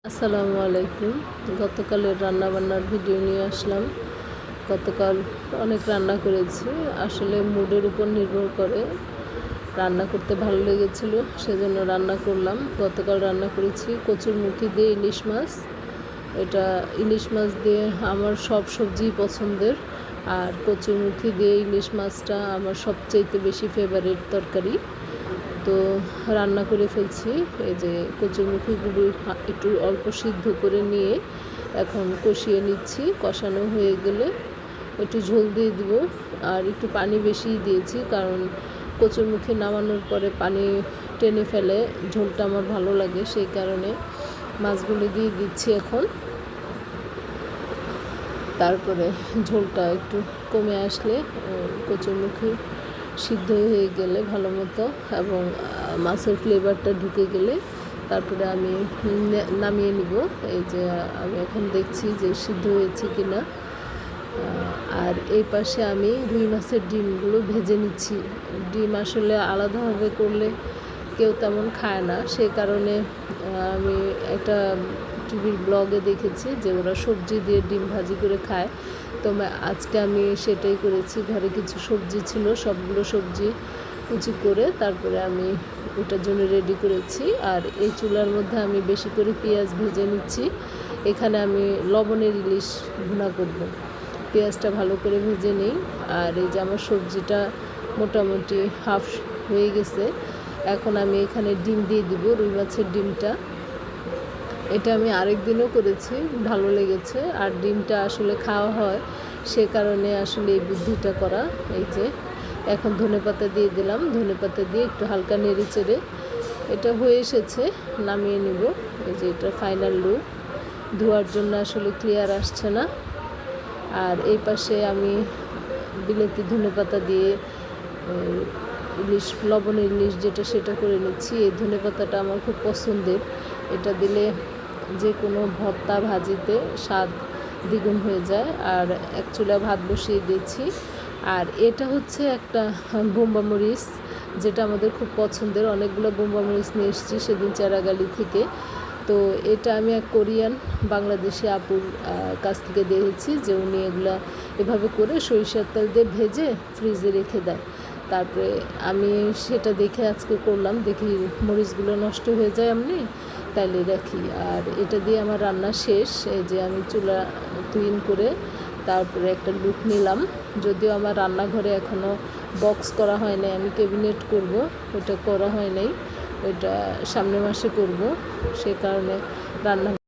আসসালামু আলাইকুম। গতকালের রান্নাবান্নার ভিডিও নিয়ে আসলাম। গতকাল অনেক রান্না করেছি। আসলে মুডের উপর নির্ভর করে, রান্না করতে ভালো লেগেছিল সেজন্য রান্না করলাম। গতকাল রান্না করেছি কচুরমুখী দিয়ে ইলিশ মাছ। এটা ইলিশ মাছ দিয়ে আমার সব সবজি পছন্দের, আর কচুরমুখী দিয়ে ইলিশ মাছটা আমার সবচাইতে বেশি ফেভারিট তরকারি। তো রান্না করে ফেলছি। এই যে কচুরমুখীগুলো একটু অল্প সিদ্ধ করে নিয়ে এখন কষিয়ে নিচ্ছি। কষানো হয়ে গেলে একটু ঝোল দিয়ে দিব, আর একটু পানি বেশি দিয়েছি কারণ কচুরমুখী নামানোর পরে পানি টেনে ফেলে, ঝোলটা আমার ভালো লাগে, সেই কারণে মাছগুলো দিয়ে দিচ্ছি এখন। তারপরে ঝোলটা একটু কমে আসলে কচুরমুখী সিদ্ধ হয়ে গেলে ভালো মতো এবং মাছের ফ্লেভারটা ঢুকে গেলে তারপরে আমি নামিয়ে নিব। এই যে আমি এখন দেখছি যে সিদ্ধ হয়েছে কিনা। আর এই পাশে আমি রুই মাছের ডিমগুলো ভেজে নিচ্ছি। ডিম আসলে আলাদাভাবে করলে কেউ তেমন খায় না, সেই কারণে আমি একটা টিভির ব্লগে দেখেছি যে ওরা সবজি দিয়ে ডিম ভাজি করে খায়। তো আজকে আমি সেটাই করেছি। ঘরে কিছু সবজি ছিল, সবগুলো সবজি কুচি করে তারপরে আমি ওটার জন্য রেডি করেছি। আর এই চুলার মধ্যে আমি বেশি করে পেঁয়াজ ভেজে নিচ্ছি। এখানে আমি লবণের ইলিশ ভুনা করব। পেঁয়াজটা ভালো করে ভেজে নিই। আর এই যে আমার সবজিটা মোটামুটি হাফ হয়ে গেছে। এখন আমি এখানে ডিম দিয়ে দিব, রুই মাছের ডিমটা। এটা আমি আরেক দিনও করেছি, ভালো লেগেছে। আর ডিমটা আসলে খাওয়া হয়, সে কারণে আসলে এই বুদ্ধিটা করা। এই যে এখন ধনেপাতা দিয়ে দিলাম, ধনেপাতা দিয়ে একটু হালকা নেড়ে চেড়ে এটা হয়ে এসেছে, নামিয়ে নিব। এই যে এটা ফাইনাল লুক। ধোয়ার জন্য আসলে ক্লিয়ার আসছে না। আর এই পাশে আমি বিলেতি ধনেপাতা দিয়ে ইলিশ, লবণের ইলিশ যেটা সেটা করে নিচ্ছি। এই ধনেপাতাটা আমার খুব পছন্দের। এটা দিলে যে কোনো ভর্তা ভাজিতে স্বাদ দ্বিগুণ হয়ে যায়। আর এক চুলা ভাত বসিয়ে দিয়েছি। আর এটা হচ্ছে একটা বোম্বা মরিচ, যেটা আমাদের খুব পছন্দের। অনেকগুলো বোম্বা মরিচ নিয়ে এসেছি সেদিন চারাগালি থেকে। তো এটা আমি এক কোরিয়ান বাংলাদেশি আপুর কাছ থেকে দেখেছি যে উনি এগুলা এভাবে করে সরিষার তেল দিয়ে ভেজে ফ্রিজে রেখে দেয়। তারপরে আমি সেটা দেখে আজকে করলাম, দেখি মরিচগুলো নষ্ট হয়ে যায় এমনি, তাইলে রাখি। আর এটা দিয়ে আমার রান্না শেষ। এই যে আমি চুলা ক্লিন করে তারপরে একটা লুক নিলাম। যদিও আমার রান্নাঘরে এখনও বক্স করা হয় নাই, আমি ক্যাবিনেট করব, ওটা করা হয় নাই, ওইটা সামনের মাসে করব। সে কারণে রান্না